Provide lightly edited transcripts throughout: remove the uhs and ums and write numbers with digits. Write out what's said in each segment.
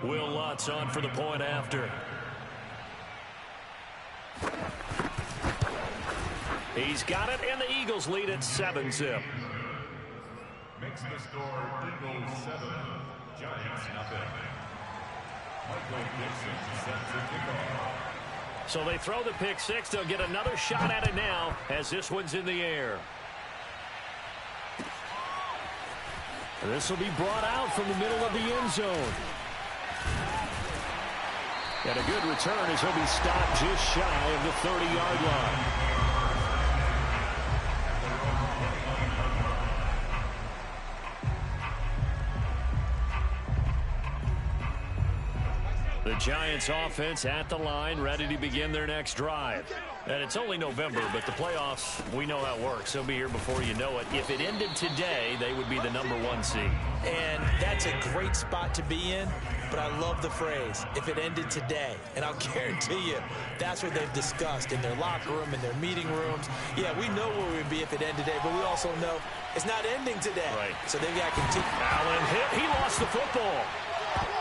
Will Lutz on for the point after. He's got it, and the Eagles lead at 7-zip. Makes the score Eagles 7, Giants nothing. Michael Gibson sets the kickoff. So they throw the pick six. They'll get another shot at it now as this one's in the air. This will be brought out from the middle of the end zone. And a good return as he'll be stopped just shy of the 30-yard line. The Giants offense at the line, ready to begin their next drive. And it's only November, but the playoffs, we know how it works. They'll be here before you know it. If it ended today, they would be the #1 seed. And that's a great spot to be in, but I love the phrase, if it ended today. And I'll guarantee you, that's what they've discussed in their locker room, in their meeting rooms. Yeah, we know where we'd be if it ended today, but we also know it's not ending today. Right. So they've got to continue. Allen hit. He lost the football.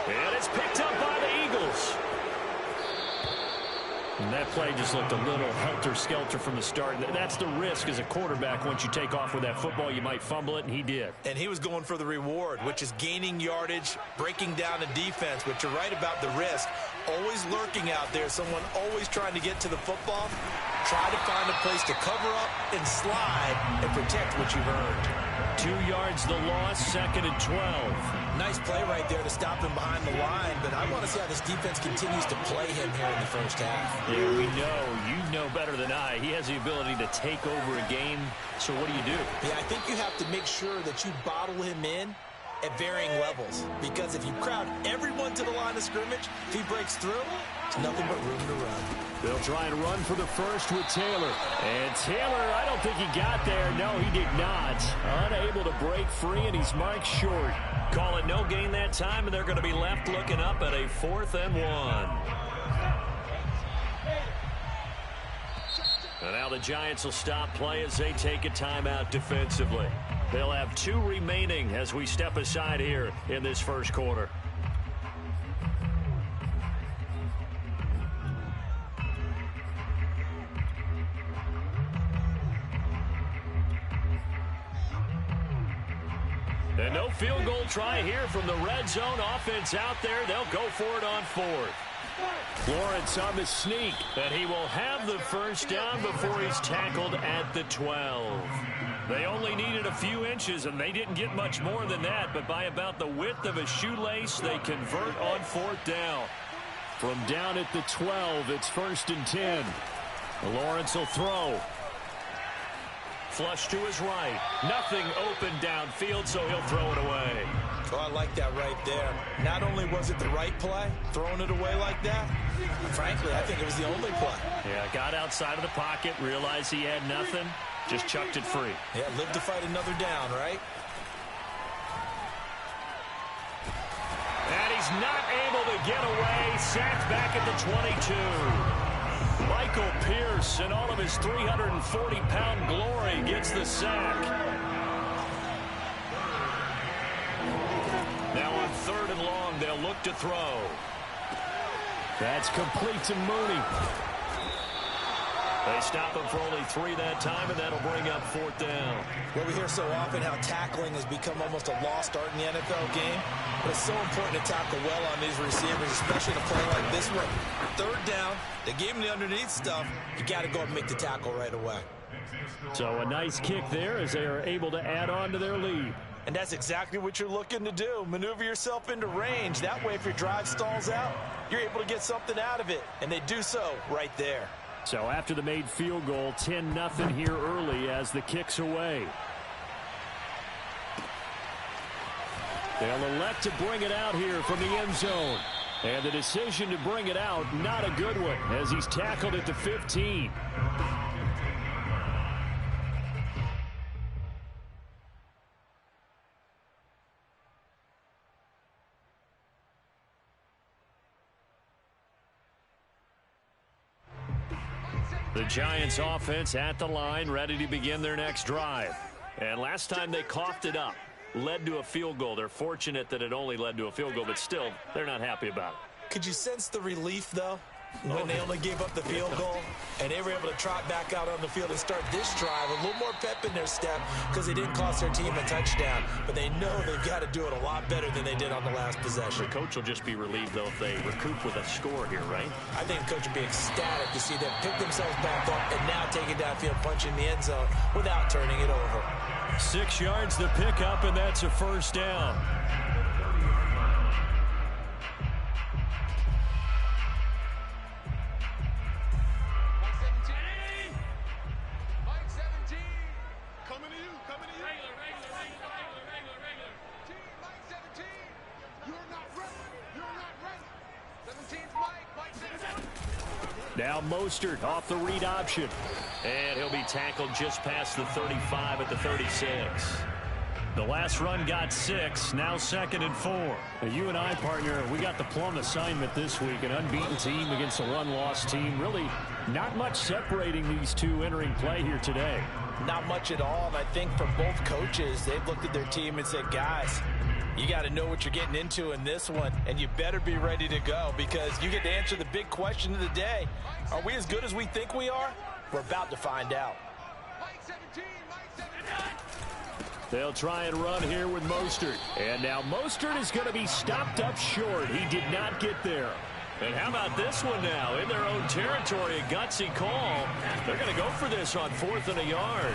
And it's picked up by the Eagles. And that play just looked a little helter-skelter from the start. That's the risk as a quarterback. Once you take off with that football, you might fumble it, and he did. And he was going for the reward, which is gaining yardage, breaking down the defense. But you're right about the risk. Always lurking out there, someone always trying to get to the football. Try to find a place to cover up and slide and protect what you've earned. 2 yards the loss, 2nd and 12. Nice play right there to stop him behind the line, but I want to see how this defense continues to play him here in the first half. Yeah, we know. You know better than I. He has the ability to take over a game, so what do you do? Yeah, I think you have to make sure that you bottle him in at varying levels, because if you crowd everyone to the line of scrimmage, if he breaks through, it's nothing but room to run. They'll try and run for the first with Taylor. And Taylor, I don't think he got there. No, he did not. Unable to break free, and he's marked short. Call it no gain that time, and they're going to be left looking up at a 4th and 1. And now the Giants will stop play as they take a timeout defensively. They'll have 2 remaining as we step aside here in this first quarter. And no field goal try here from the red zone. Offense out there. They'll go for it on 4th. Lawrence on the sneak, and he will have the first down before he's tackled at the 12. They only needed a few inches, and they didn't get much more than that, but by about the width of a shoelace, they convert on 4th down. From down at the 12, it's 1st and 10. Lawrence will throw. Flush to his right. Nothing open downfield, so he'll throw it away. Oh, I like that right there. Not only was it the right play, throwing it away like that, frankly, I think it was the only play. Yeah, got outside of the pocket, realized he had nothing, just chucked it free. Yeah, live to fight another down, right? And he's not able to get away. Sacked back at the 22. Michael Pierce, in all of his 340-pound glory, gets the sack. Now on 3rd and long, they'll look to throw. That's complete to Mooney. They stop him for only 3 that time, and that'll bring up 4th down. Well, we hear so often how tackling has become almost a lost art in the NFL game. But it's so important to tackle well on these receivers, especially in a play like this one. 3rd down, they gave him the underneath stuff. You got to go and make the tackle right away. So a nice kick there as they are able to add on to their lead. And that's exactly what you're looking to do. Maneuver yourself into range. That way, if your drive stalls out, you're able to get something out of it. And they do so right there. So after the made field goal, 10-0 here early as the kick's away. They'll elect to bring it out here from the end zone. And the decision to bring it out, not a good one, as he's tackled at the 15. The Giants offense at the line, ready to begin their next drive. And last time they coughed it up. led to a field goal. They're fortunate that it only led to a field goal, but still, they're not happy about it. Could you sense the relief, though, when they only gave up the field goal and they were able to trot back out on the field and start this drive? A little more pep in their step because they didn't cost their team a touchdown, but they know they've got to do it a lot better than they did on the last possession. The coach will just be relieved, though, if they recoup with a score here, right? I think the coach would be ecstatic to see them pick themselves back up and now take it downfield, punch in the end zone without turning it over. 6 yards to pick up, and that's a first down. Now Mostert off the read option. And he'll be tackled just past the 35 at the 36. The last run got 6, now 2nd and 4. Now you and I, partner, we got the plum assignment this week. An unbeaten team against a one-loss team. Really not much separating these two entering play here today. Not much at all, and I think for both coaches, they've looked at their team and said, guys, you got to know what you're getting into in this one, and you better be ready to go because you get to answer the big question of the day. Are we as good as we think we are? We're about to find out. They'll try and run here with Mostert. And now Mostert is going to be stopped up short. He did not get there. And how about this one now? In their own territory, a gutsy call. They're going to go for this on 4th and a yard.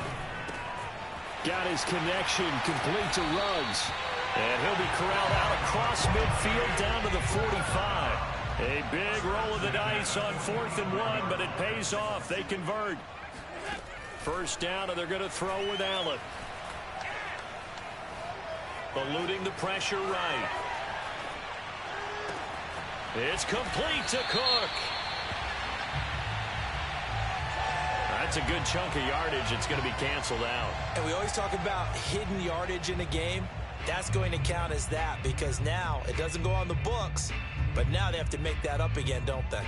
Got his connection complete to Ruggs. And he'll be corralled out across midfield down to the 45. A big roll of the dice on 4th and 1, but it pays off. They convert. First down, and they're going to throw with Allen. Eluding the pressure right. It's complete to Cook. That's a good chunk of yardage. It's going to be canceled out. And we always talk about hidden yardage in a game. That's going to count as that because now it doesn't go on the books, but now they have to make that up again, don't they?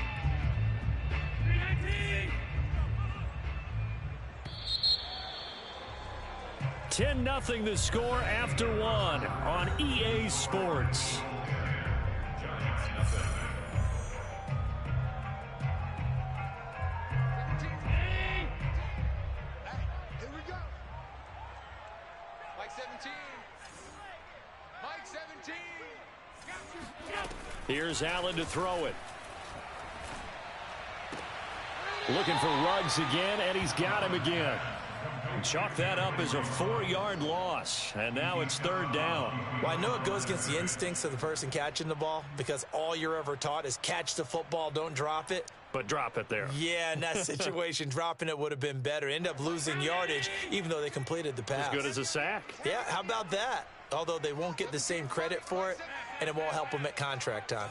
$10-0 the score after 1 on EA Sports. Here's Allen to throw it. Looking for Ruggs again, and he's got him again. Chalk that up as a 4-yard loss, and now it's 3rd down. Well, I know it goes against the instincts of the person catching the ball because all you're ever taught is catch the football, don't drop it. But drop it there. Yeah, in that situation, dropping it would have been better. End up losing yardage, even though they completed the pass. As good as a sack. Yeah, how about that? Although they won't get the same credit for it, and it won't help them at contract time.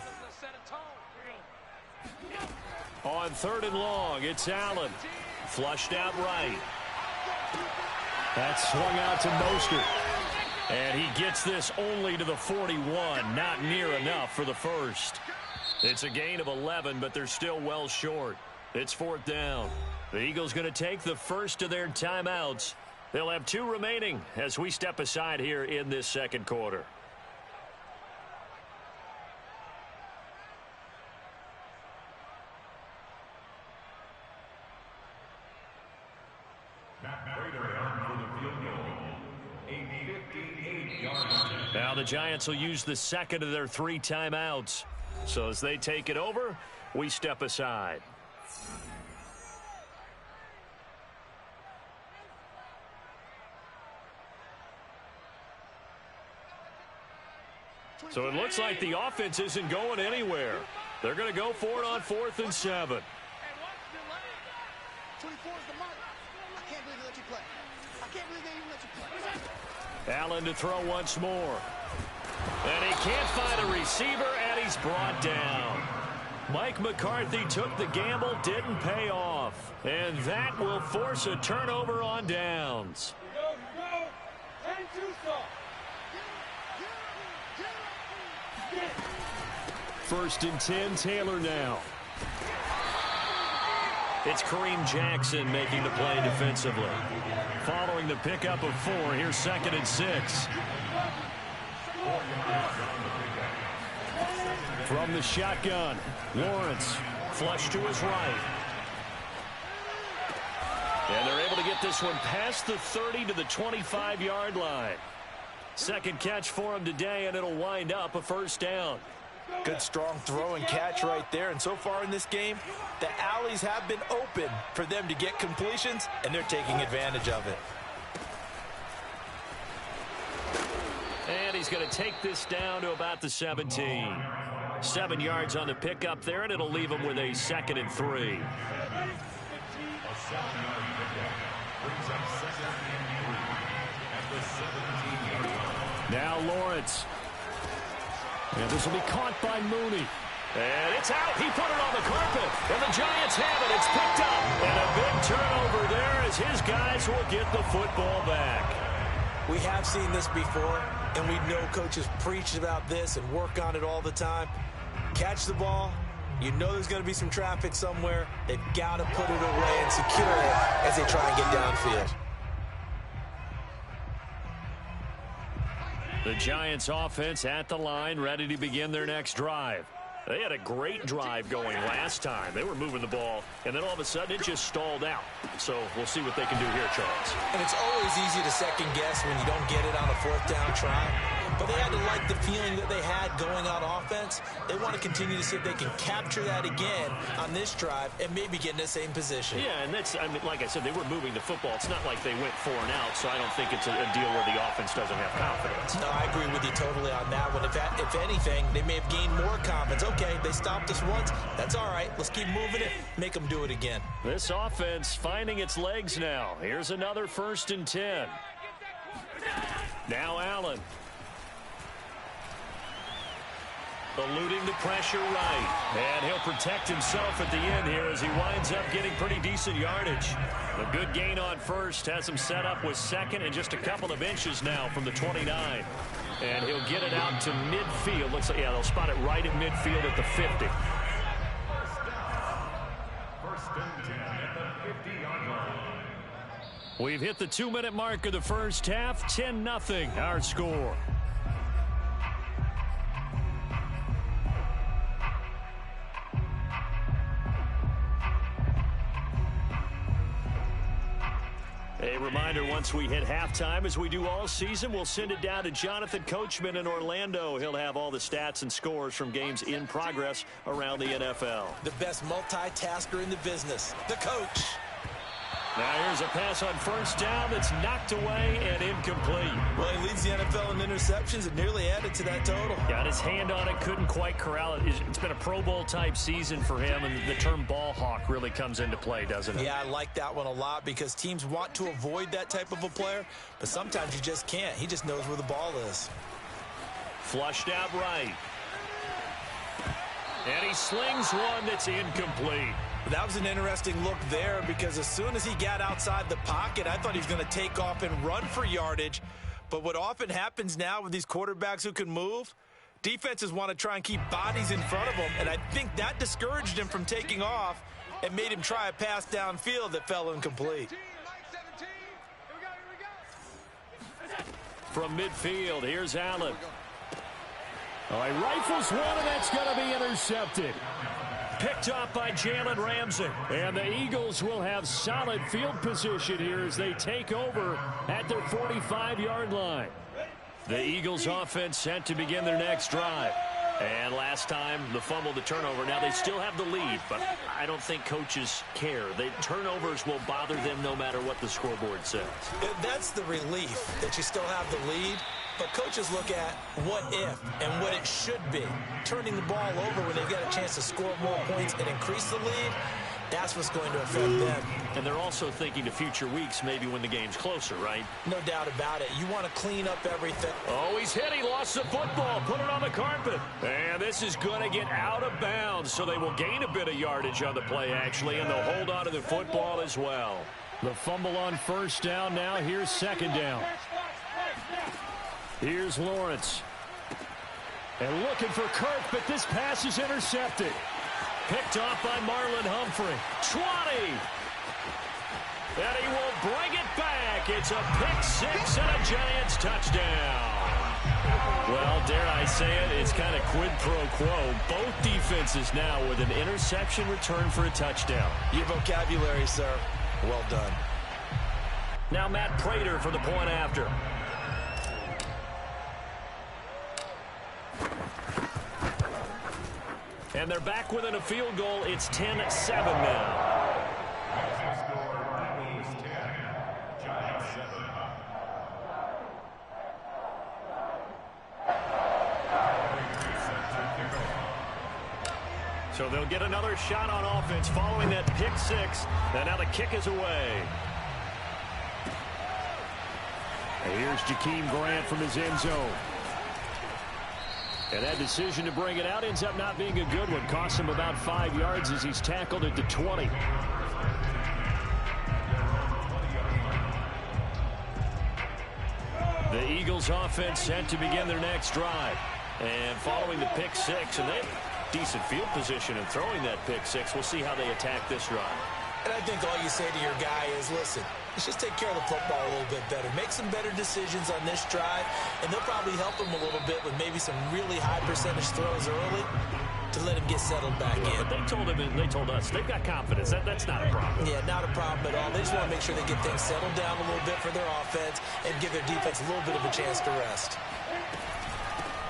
On 3rd and long, it's Allen. Flushed out right. That's swung out to Mostert. And he gets this only to the 41. Not near enough for the first. It's a gain of 11, but they're still well short. It's 4th down. The Eagles going to take the first of their timeouts. They'll have 2 remaining as we step aside here in this 2nd quarter. Now the Giants will use the 2nd of their 3 timeouts. So as they take it over, we step aside. So it looks like the offense isn't going anywhere. They're going to go for it on 4th and 7. 24 is the mark. I can't believe they let you play. I can't believe they even let you play. Allen to throw once more. And he can't find a receiver, and he's brought down. Mike McCarthy took the gamble, didn't pay off. And that will force a turnover on downs. First and 10, Taylor now. It's Kareem Jackson making the play defensively. Following the pickup of 4, here's 2nd and 6. From the shotgun, Lawrence. Flush to his right. And they're able to get this one past the 30 to the 25-yard line. Second catch for him today, and it'll wind up a first down. Good strong throw and catch right there. And so far in this game, the alleys have been open for them to get completions, and they're taking advantage of it. And he's going to take this down to about the 17. 7 yards on the pickup there, and it'll leave him with a 2nd and 3. Now Lawrence. And this will be caught by Mooney. And it's out. He put it on the carpet. And the Giants have it. It's picked up. And a big turnover there as his guys will get the football back. We have seen this before, and we know coaches preach about this and work on it all the time. Catch the ball. You know there's going to be some traffic somewhere. They've got to put it away and secure it as they try and get downfield. The Giants offense at the line, ready to begin their next drive. They had a great drive going last time. They were moving the ball, and then all of a sudden it just stalled out. So we'll see what they can do here, Charles. And it's always easy to second guess when you don't get it on a 4th down try. But they had to like the feeling that they had going on offense. They want to continue to see if they can capture that again on this drive and maybe get in the same position. Yeah, and that's, I mean, like I said, they were moving the football. It's not like they went 4 and out, so I don't think it's a deal where the offense doesn't have confidence. No, I agree with you totally on that one. If anything, they may have gained more confidence. Okay, they stopped us once. That's all right. Let's keep moving it. Make them do it again. This offense finding its legs now. Here's another 1st and 10. Now Allen. Eluding the pressure right. And he'll protect himself at the end here as he winds up getting pretty decent yardage. A good gain on first has him set up with 2nd and just a couple of inches now from the 29. And he'll get it out to midfield. Looks like, yeah, they'll spot it right at midfield at the 50. First and 10 at the 50-yard line. We've hit the 2-minute mark of the first half. 10-0 our score. A reminder, once we hit halftime, as we do all season, we'll send it down to Jonathan Coachman in Orlando. He'll have all the stats and scores from games in progress around the NFL. The best multitasker in the business, the coach. Now here's a pass on first down that's knocked away and incomplete. Well, he leads the NFL in interceptions and nearly added to that total. Got his hand on it, couldn't quite corral it. It's been a Pro Bowl type season for him, and the term ball hawk really comes into play, doesn't it? Yeah, I like that one a lot because teams want to avoid that type of a player, but sometimes you just can't. He just knows where the ball is. Flushed out right. And he slings one that's incomplete. That was an interesting look there because as soon as he got outside the pocket, I thought he was going to take off and run for yardage. But what often happens now with these quarterbacks who can move, defenses want to try and keep bodies in front of them, and I think that discouraged him from taking off and made him try a pass downfield that fell incomplete. From midfield, here's Allen. Oh, he rifles one, and that's going to be intercepted. Picked off by Jalen Ramsey. And the Eagles will have solid field position here as they take over at their 45-yard line. The Eagles offense set to begin their next drive. And last time, the fumble, the turnover. Now, they still have the lead, but I don't think coaches care. The turnovers will bother them no matter what the scoreboard says. That's the relief that you still have the lead. But coaches look at what if and what it should be. Turning the ball over when they've got a chance to score more points and increase the lead, that's what's going to affect them. And they're also thinking to future weeks, maybe when the game's closer, right? No doubt about it. You want to clean up everything. Oh, he's hit. He lost the football. Put it on the carpet. And this is going to get out of bounds, so they will gain a bit of yardage on the play, actually, and they'll hold on to the football as well. The fumble on first down now. Here's 2nd down. Here's Lawrence. And looking for Kirk, but this pass is intercepted. Picked off by Marlon Humphrey. 20. And he will bring it back. It's a pick six and a Giants touchdown. Well, dare I say it, it's kind of quid pro quo. Both defenses now with an interception return for a touchdown. Your vocabulary, sir. Well done. Now Matt Prater for the point after. And they're back within a field goal. It's 10-7 now. So they'll get another shot on offense following that pick six. And now the kick is away. And here's Jakeem Grant from his end zone. And that decision to bring it out ends up not being a good one. Costs him about 5 yards as he's tackled at the 20. The Eagles offense set to begin their next drive. And following the pick six, and they decent field position and throwing that pick six. We'll see how they attack this drive. And I think all you say to your guy is, listen, let's just take care of the football a little bit better. Make some better decisions on this drive, and they'll probably help him a little bit with maybe some really high percentage throws early to let him get settled back in. But they told us they've got confidence. That's not a problem. Yeah, not a problem at all. They just want to make sure they get things settled down a little bit for their offense and give their defense a little bit of a chance to rest.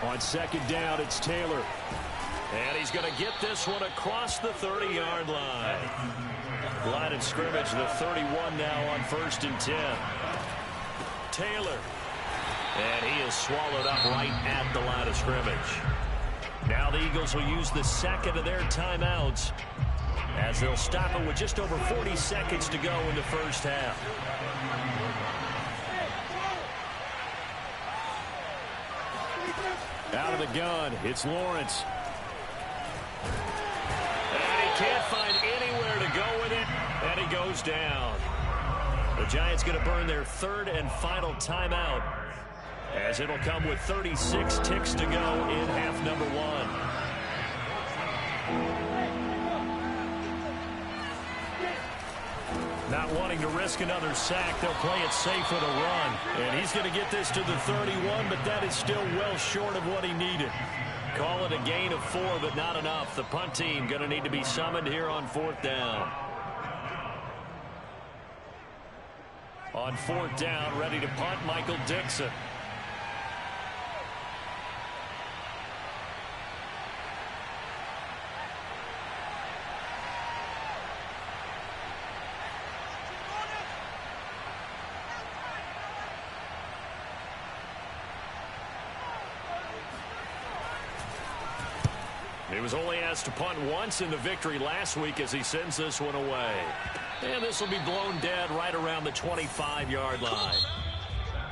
On second down, it's Taylor. And he's going to get this one across the 30-yard line. Line of scrimmage, the 31 now on 1st and 10. Taylor. And he is swallowed up right at the line of scrimmage. Now the Eagles will use the second of their timeouts as they'll stop it with just over 40 seconds to go in the first half. Out of the gun, it's Lawrence. And he can't find anywhere to go with it, and he goes down. The Giants going to burn their third and final timeout as it'll come with 36 ticks to go in half number one. Not wanting to risk another sack, they'll play it safe with a run. And he's going to get this to the 31, but that is still well short of what he needed. Call it a gain of 4, but not enough. The punt team going to need to be summoned here on 4th down. On 4th down, ready to punt, Michael Dixon. He was only asked to punt once in the victory last week as he sends this one away. And this will be blown dead right around the 25-yard line.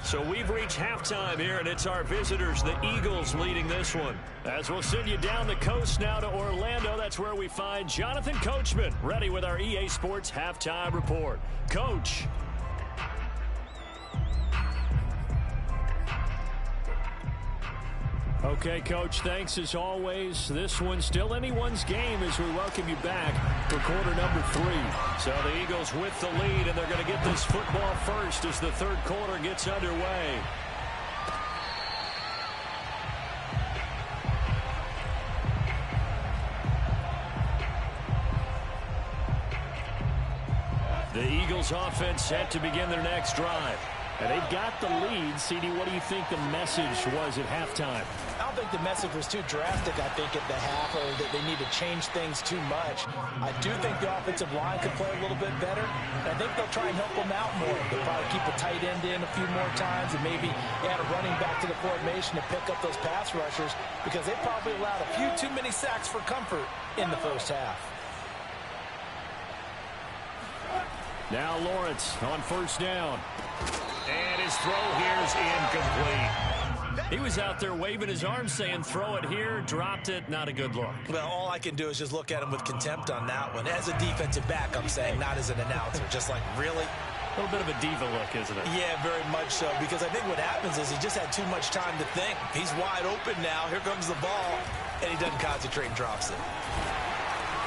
So we've reached halftime here, and it's our visitors, the Eagles, leading this one. As we'll send you down the coast now to Orlando, that's where we find Jonathan Coachman, ready with our EA Sports Halftime Report. Coach. Okay, Coach, thanks as always. This one's still anyone's game as we welcome you back for quarter number 3. So the Eagles with the lead, and they're going to get this football first as the third quarter gets underway. The Eagles offense set to begin their next drive. And they've got the lead. CD, what do you think the message was at halftime? I don't think the message was too drastic, I think, at the half, or that they need to change things too much. I do think the offensive line could play a little bit better. And I think they'll try and help them out more. They'll probably keep a tight end in a few more times and maybe add a running back to the formation to pick up those pass rushers, because they probably allowed a few too many sacks for comfort in the first half. Now Lawrence on first down. And his throw here is incomplete. He was out there waving his arms saying, throw it here, dropped it, not a good look. Well, all I can do is just look at him with contempt on that one. As a defensive back, I'm saying, not as an announcer. Just like, really? A little bit of a diva look, isn't it? Yeah, very much so, because I think what happens is he just had too much time to think. He's wide open now. Here comes the ball, and he doesn't concentrate and drops it.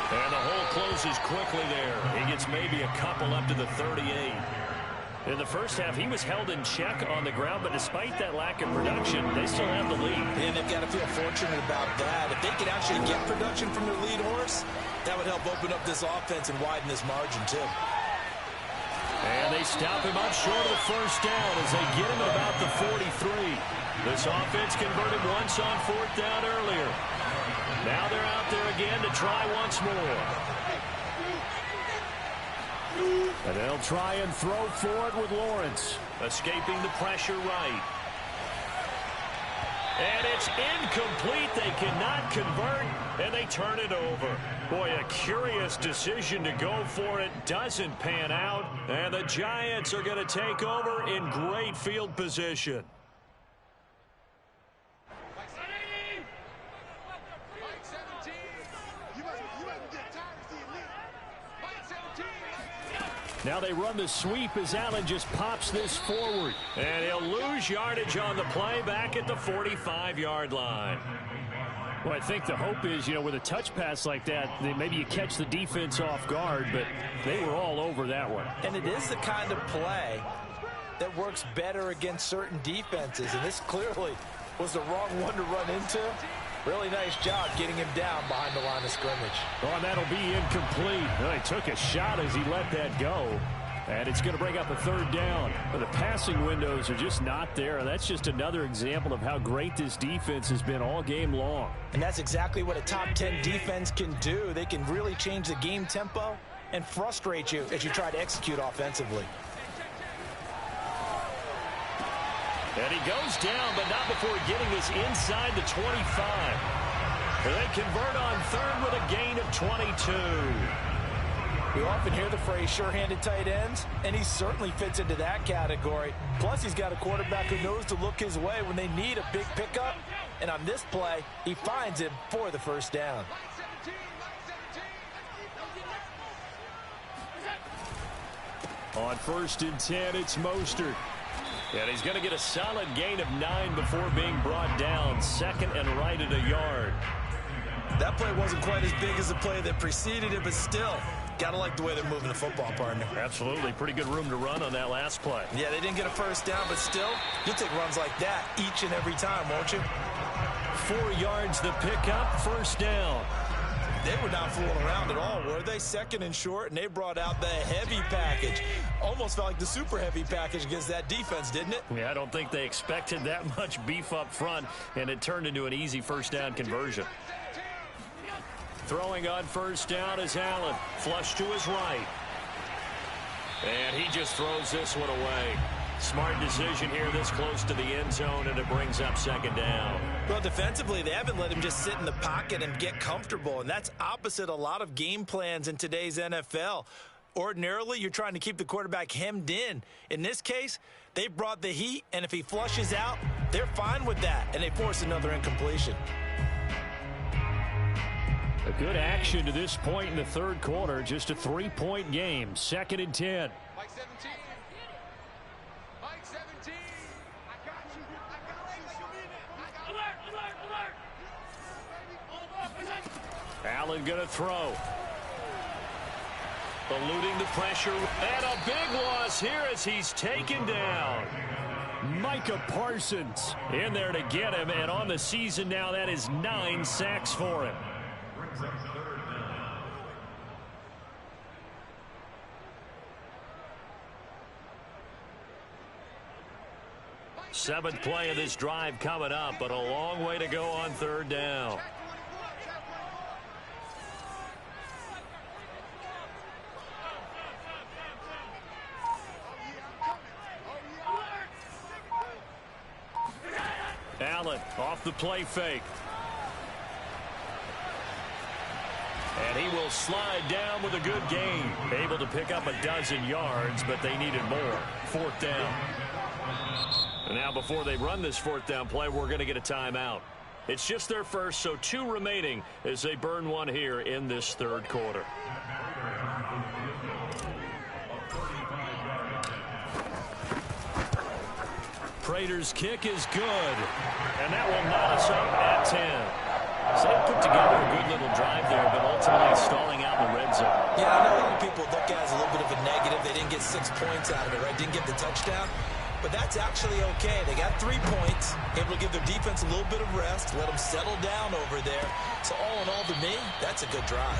And the hole closes quickly there. He gets maybe a couple up to the 38. In the first half, he was held in check on the ground, but despite that lack of production, they still have the lead. And they've got to feel fortunate about that. If they could actually get production from their lead horse, that would help open up this offense and widen this margin, too. And they stop him up short of the first down as they get him at about the 43. This offense converted once on fourth down earlier. Now they're out there again to try once more. And they'll try and throw for it with Lawrence. Escaping the pressure right. And it's incomplete. They cannot convert, and they turn it over. Boy, a curious decision to go for it. Doesn't pan out, and the Giants are going to take over in great field position. Now they run the sweep as Allen just pops this forward. And he'll lose yardage on the play back at the 45-yard line. Well, I think the hope is, with a touch pass like that, maybe you catch the defense off guard, but they were all over that one. And it is the kind of play that works better against certain defenses, and this clearly was the wrong one to run into. Really nice job getting him down behind the line of scrimmage. Oh, and that'll be incomplete. Well, he took a shot as he let that go. And it's going to bring up a third down. But the passing windows are just not there. And that's just another example of how great this defense has been all game long. And that's exactly what a top 10 defense can do. They can really change the game tempo and frustrate you as you try to execute offensively. And he goes down, but not before getting this inside the 25. And they convert on third with a gain of 22. We often hear the phrase sure-handed tight ends, and he certainly fits into that category. Plus, he's got a quarterback who knows to look his way when they need a big pickup. And on this play, he finds him for the first down. On 1st and 10, it's Mostert. And he's going to get a solid gain of 9 before being brought down. Second and right at a yard. That play wasn't quite as big as the play that preceded it, but still, got to like the way they're moving the football, partner. Absolutely. Pretty good room to run on that last play. Yeah, they didn't get a first down, but still, you'll take runs like that each and every time, won't you? 4 yards the pickup, first down. They were not fooling around at all, were they? Second and short, and they brought out the heavy package. Almost felt like the super heavy package against that defense, didn't it? Yeah, I don't think they expected that much beef up front, and it turned into an easy first down conversion. Throwing on first down is Allen. Flush to his right. And he just throws this one away. Smart decision here this close to the end zone, and it brings up second down. Well, defensively, they haven't let him just sit in the pocket and get comfortable, and that's opposite a lot of game plans in today's NFL. Ordinarily, you're trying to keep the quarterback hemmed in. In this case, they brought the heat, and if he flushes out, they're fine with that, and they force another incompletion. A good action to this point in the third quarter. Just a 3-point game. 2nd and 10. Mike 17. Mike 17. I got you. Allen going to throw. Eluding the pressure. And a big loss here as he's taken down. Micah Parsons in there to get him. And on the season now, that is 9 sacks for him. 7th play of this drive coming up, but a long way to go on third down. Allen off the play fake. And he will slide down with a good gain. Able to pick up a dozen yards, but they needed more. 4th down. And now before they run this 4th down play, we're going to get a timeout. It's just their first, so 2 remaining as they burn one here in this third quarter. Prater's kick is good. And that will knot us up at 10. So they put together a good little drive there, but ultimately stalling out in the red zone. Yeah, I know a lot of people look at it as a little bit of a negative. They didn't get get 6 points out of it, right? Didn't get the touchdown. But that's actually okay. They got 3 points, able to give their defense a little bit of rest, let them settle down over there. So all in all, to me, that's a good drive.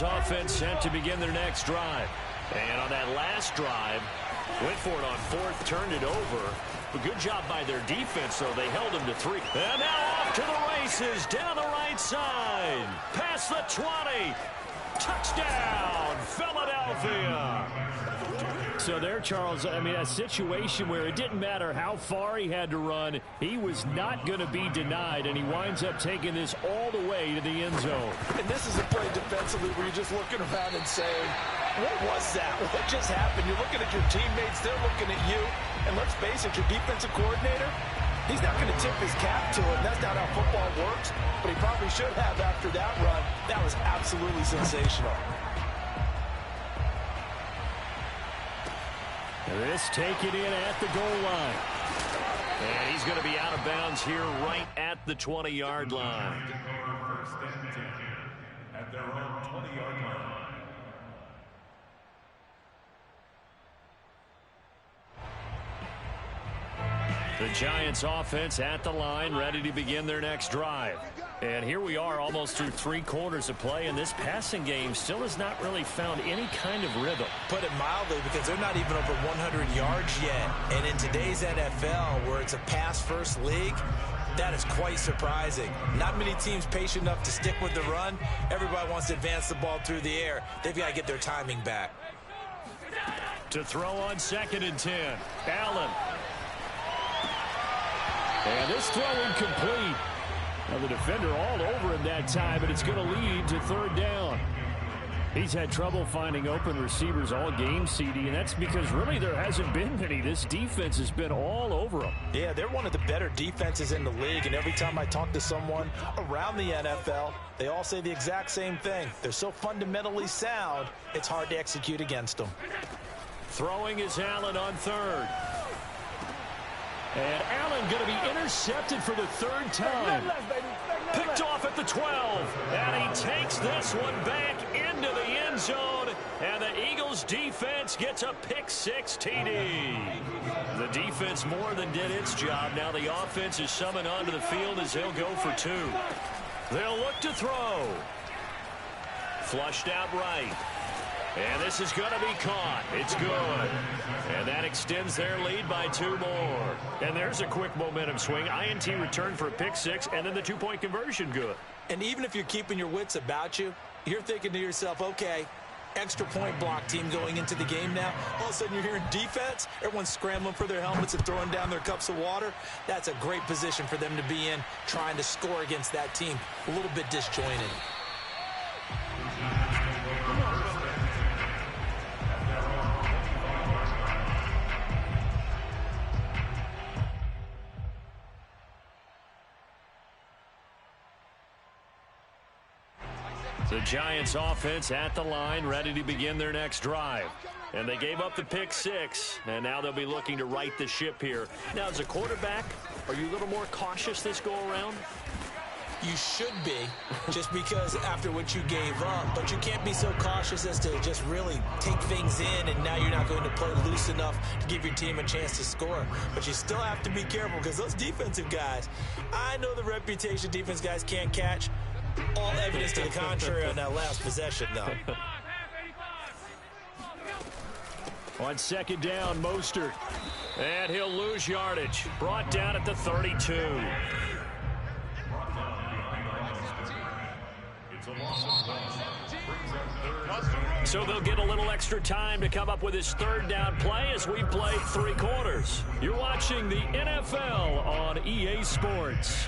Offense set to begin their next drive. And on that last drive, went for it on fourth, turned it over. But good job by their defense, though. They held them to 3. And now off to the races, down the right side. Past the 20. Touchdown, Philadelphia. So there, Charles, I mean, a situation where it didn't matter how far he had to run, he was not going to be denied, and he winds up taking this all the way to the end zone. And this is a play defensively where you're just looking around and saying, what was that? What just happened? You're looking at your teammates, they're looking at you, and let's face it, your defensive coordinator, he's not going to tip his cap to it. That's not how football works, but he probably should have after that run. That was absolutely sensational. This taken in at the goal line. And he's going to be out of bounds here right at the 20-yard line. First and 10 at their own 20-yard line. The Giants offense at the line, ready to begin their next drive. And here we are almost through 3 quarters of play, and this passing game still has not really found any kind of rhythm. Put it mildly, because they're not even over 100 yards yet. And in today's NFL, where it's a pass-first league, that is quite surprising. Not many teams patient enough to stick with the run. Everybody wants to advance the ball through the air. They've got to get their timing back. To throw on 2nd and 10. Allen. And this throw incomplete. Well, the defender all over him that time, but it's going to lead to 3rd down. He's had trouble finding open receivers all game, CD, and that's because really there hasn't been many. This defense has been all over them. Yeah, they're one of the better defenses in the league, and every time I talk to someone around the NFL, they all say the exact same thing. They're so fundamentally sound, it's hard to execute against them. Throwing is Allen on 3rd. And Allen going to be intercepted for the 3rd time. Picked off at the 12. And he takes this one back into the end zone. And the Eagles defense gets a pick-6 TD. The defense more than did its job. Now the offense is summoned onto the field as they'll go for 2. They'll look to throw. Flushed out right. And this is going to be caught. It's good. And that extends their lead by 2 more. And there's a quick momentum swing. INT return for a pick-6, and then the 2-point conversion good. And even if you're keeping your wits about you, you're thinking to yourself, okay, extra point block team going into the game now. All of a sudden you're hearing defense. Everyone's scrambling for their helmets and throwing down their cups of water. That's a great position for them to be in, trying to score against that team. A little bit disjointed. The Giants offense at the line, ready to begin their next drive. And they gave up the pick-6, and now they'll be looking to right the ship here. Now, as a quarterback, are you a little more cautious this go-around? You should be, just because after what you gave up. But you can't be so cautious as to just really take things in, and now you're not going to play loose enough to give your team a chance to score. But you still have to be careful, because those defensive guys, I know the reputation defense guys can't catch. All evidence to the contrary on that last possession, though. On 2nd down, Mostert. And he'll lose yardage. Brought down at the 32. So they'll get a little extra time to come up with his 3rd down play as we play 3 quarters. You're watching the NFL on EA Sports.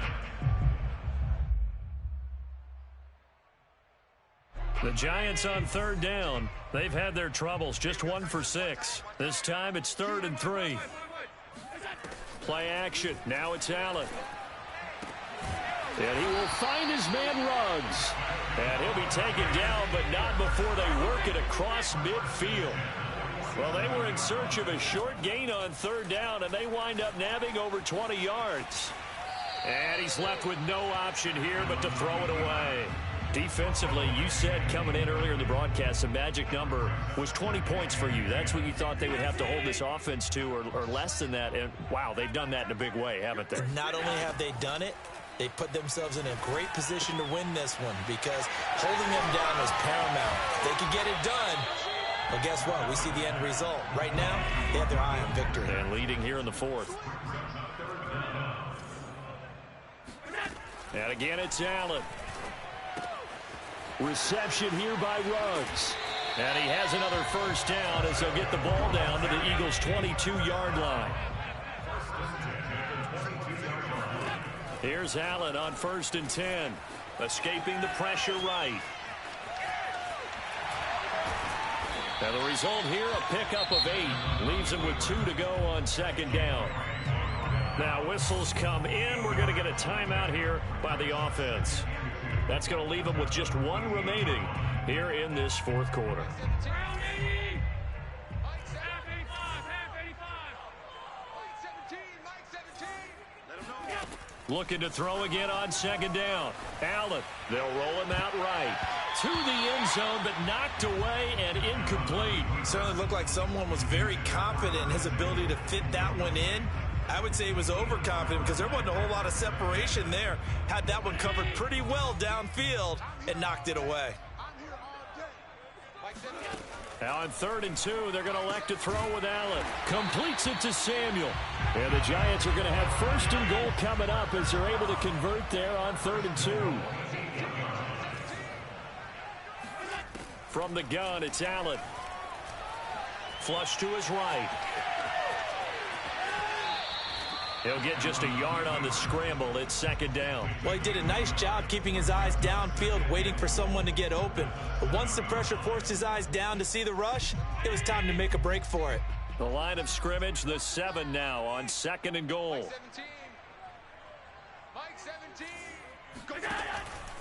The Giants on 3rd down. They've had their troubles, just 1 for 6. This time it's 3rd and 3. Play action. Now it's Allen. And he will find his man Ruggs. And he'll be taken down, but not before they work it across midfield. Well, they were in search of a short gain on third down, and they wind up nabbing over 20 yards. And he's left with no option here but to throw it away. Defensively, you said coming in earlier in the broadcast, the magic number was 20 points for you. That's what you thought they would have to hold this offense to, or less than that. And, wow, they've done that in a big way, haven't they? Not only have they done it, they put themselves in a great position to win this one because holding them down was paramount. If they could get it done, well, guess what? We see the end result. Right now, they have their eye on victory. And leading here in the fourth. And again, it's Allen. Reception here by Ruggs. And he has another first down as they'll get the ball down to the Eagles' 22-yard line. Here's Allen on 1st and 10. Escaping the pressure right. And the result here, a pickup of 8. Leaves him with 2 to go on 2nd down. Now whistles come in. We're going to get a timeout here by the offense. That's going to leave them with just 1 remaining here in this fourth quarter. Looking to throw again on 2nd down. Allen, they'll roll him out right. To the end zone, but knocked away and incomplete. Certainly looked like someone was very confident in his ability to fit that one in. I would say he was overconfident because there wasn't a whole lot of separation there. Had that one covered pretty well downfield and knocked it away. Now on 3rd and 2, they're going to elect to throw with Allen. Completes it to Samuel. And the Giants are going to have 1st and goal coming up as they're able to convert there on 3rd and 2. From the gun, it's Allen. Flush to his right. He'll get just a yard on the scramble. It's 2nd down. Well, he did a nice job keeping his eyes downfield, waiting for someone to get open. But once the pressure forced his eyes down to see the rush, it was time to make a break for it. The line of scrimmage, the 7 now on 2nd and goal.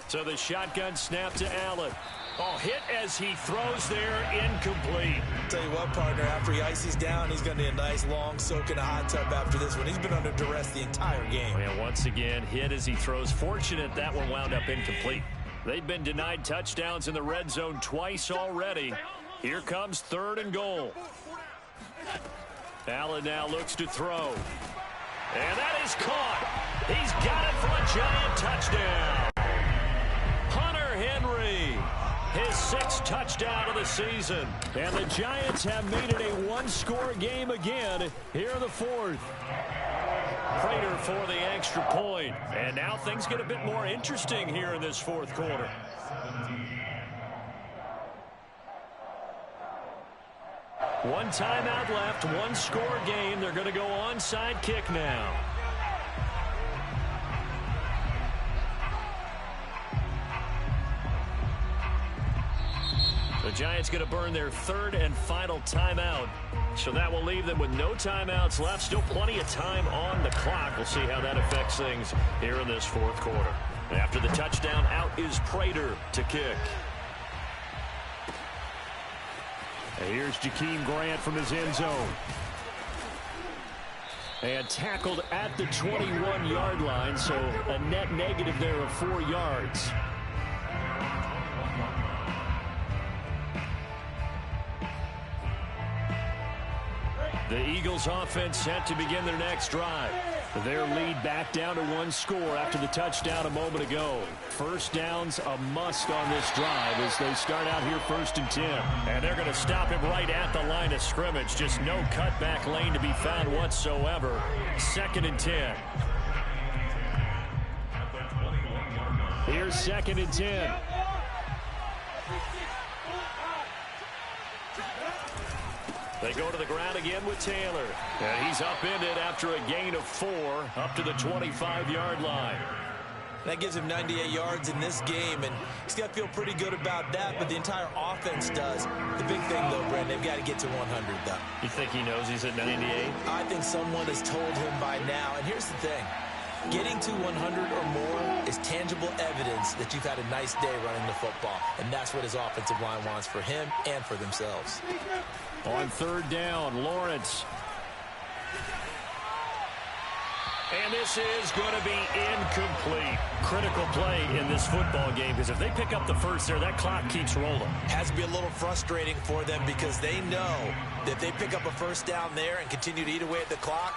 So the shotgun snap to Allen. Oh, hit as he throws there, incomplete. Tell you what, partner, after he ices down, he's going to need a nice long soak in a hot tub after this one. He's been under duress the entire game. And once again, hit as he throws. Fortunate that one wound up incomplete. They've been denied touchdowns in the red zone twice already. Here comes 3rd and goal. Allen now looks to throw. And that is caught. He's got it for a giant touchdown. Hunter Henry. His 6th touchdown of the season. And the Giants have made it a 1-score game again here in the 4th. Prater for the extra point. And now things get a bit more interesting here in this 4th quarter. One timeout left, 1-score game. They're going to go onside kick now. The Giants going to burn their 3rd and final timeout. So that will leave them with no timeouts left. Still plenty of time on the clock. We'll see how that affects things here in this 4th quarter. After the touchdown, out is Prater to kick. And here's Jakeem Grant from his end zone. And tackled at the 21-yard line, so a net negative there of 4 yards. The Eagles offense set to begin their next drive. Their lead back down to 1 score after the touchdown a moment ago. First down's a must on this drive as they start out here 1st and 10. And they're going to stop him right at the line of scrimmage. Just no cutback lane to be found whatsoever. 2nd and 10. Here's 2nd and 10. They go to the ground again with Taylor. And he's upended after a gain of 4 up to the 25-yard line. That gives him 98 yards in this game, and he's got to feel pretty good about that, but the entire offense does. The big thing, though, Brent, they've got to get to 100, though. You think he knows he's at 98? I think someone has told him by now, and here's the thing. Getting to 100 or more is tangible evidence that you've had a nice day running the football, and that's what his offensive line wants for him and for themselves. On third down, Lawrence. And this is going to be incomplete. Critical play in this football game, because if they pick up the first there, that clock keeps rolling. Has to be a little frustrating for them because they know that if they pick up a first down there and continue to eat away at the clock,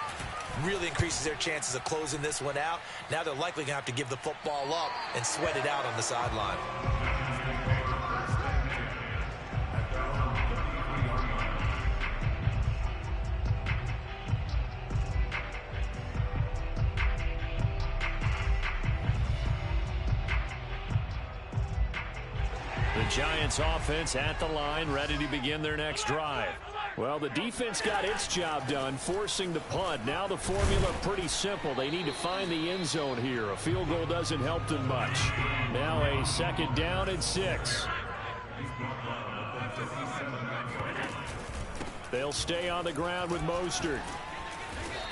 really increases their chances of closing this one out. Now they're likely going to have to give the football up and sweat it out on the sideline. The Giants offense at the line, ready to begin their next drive. Well, the defense got its job done, forcing the punt. Now the formula pretty simple. They need to find the end zone here. A field goal doesn't help them much. Now a second down and 6. They'll stay on the ground with Mostert.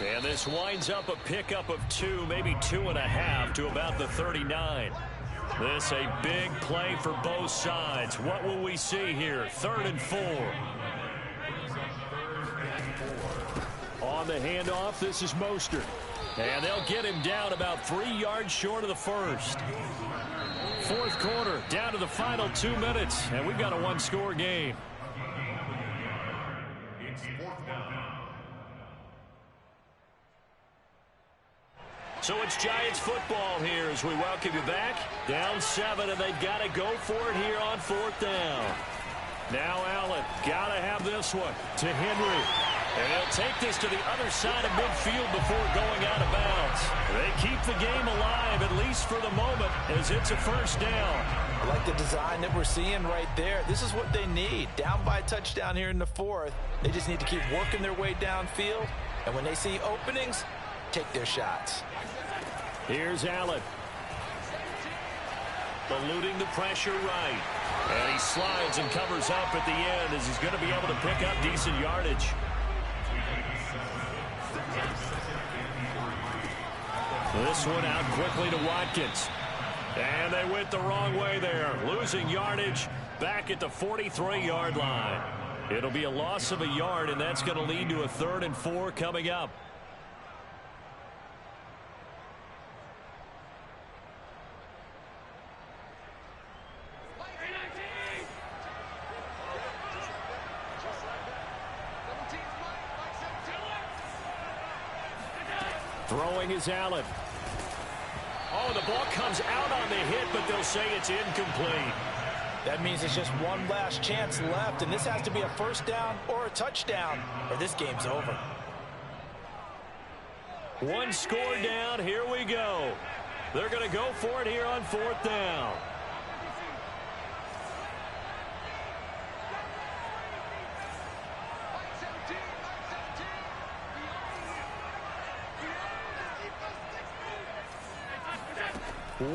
And this winds up a pickup of 2, maybe 2.5 to about the 39. This a big play for both sides. What will we see here? 3rd and 4. On the handoff, this is Mostert. And they'll get him down about 3 yards short of the first. Fourth quarter, down to the final 2 minutes, and we've got a one-score game. It's 4th down. So it's Giants football here as we welcome you back. Down 7, and they've got to go for it here on 4th down. Now Allen, got to have this one to Henry. And he'll take this to the other side of midfield before going out of bounds. They keep the game alive, at least for the moment, as it's a first down. I like the design that we're seeing right there. This is what they need. Down by a touchdown here in the 4th. They just need to keep working their way downfield. And when they see openings, take their shots. Here's Allen. Eluding the pressure right. And he slides and covers up at the end as he's going to be able to pick up decent yardage. This one out quickly to Watkins. And they went the wrong way there. Losing yardage back at the 43-yard line. It'll be a loss of a yard, and that's going to lead to a 3rd and 4 coming up. Throwing is Allen. Oh, the ball comes out on the hit, but they'll say it's incomplete. That means it's just one last chance left, and this has to be a first down or a touchdown, or this game's over. One score down. Here we go. They're going to go for it here on 4th down.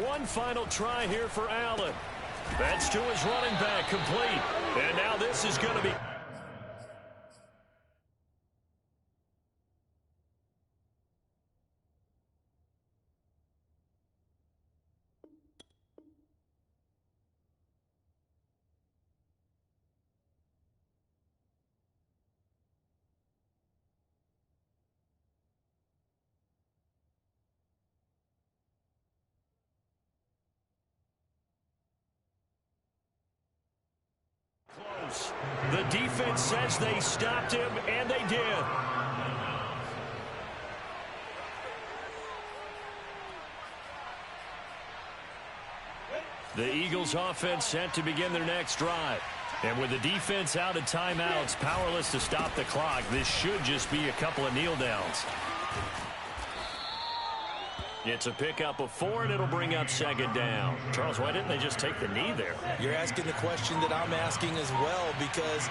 One final try here for Allen. That's to his running back, complete. And now this is going to be... The defense says they stopped him, and they did. The Eagles offense set to begin their next drive. And with the defense out of timeouts, powerless to stop the clock, this should just be a couple of kneel downs. It's a pickup of 4, and it'll bring up 2nd down. Charles, why didn't they just take the knee there? You're asking the question that I'm asking as well, because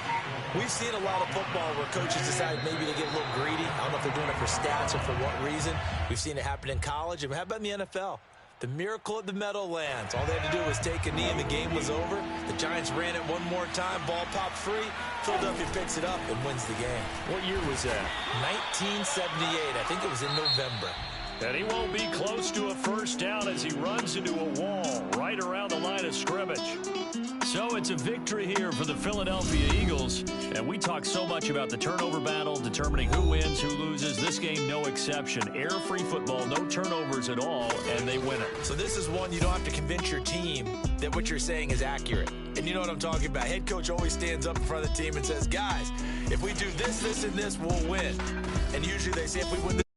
we've seen a lot of football where coaches decide maybe to get a little greedy. I don't know if they're doing it for stats or for what reason. We've seen it happen in college. And how about in the NFL? The miracle at the Meadowlands. All they had to do was take a knee and the game was over. The Giants ran it one more time. Ball popped free. Philadelphia picks it up and wins the game. What year was that? 1978. I think it was in November. And he won't be close to a first down as he runs into a wall right around the line of scrimmage. So it's a victory here for the Philadelphia Eagles. And we talk so much about the turnover battle, determining who wins, who loses. This game, no exception. Air-free football, no turnovers at all, and they win it. So this is one you don't have to convince your team that what you're saying is accurate. And you know what I'm talking about. Head coach always stands up in front of the team and says, guys, if we do this, this, and this, we'll win. And usually they say if we win this,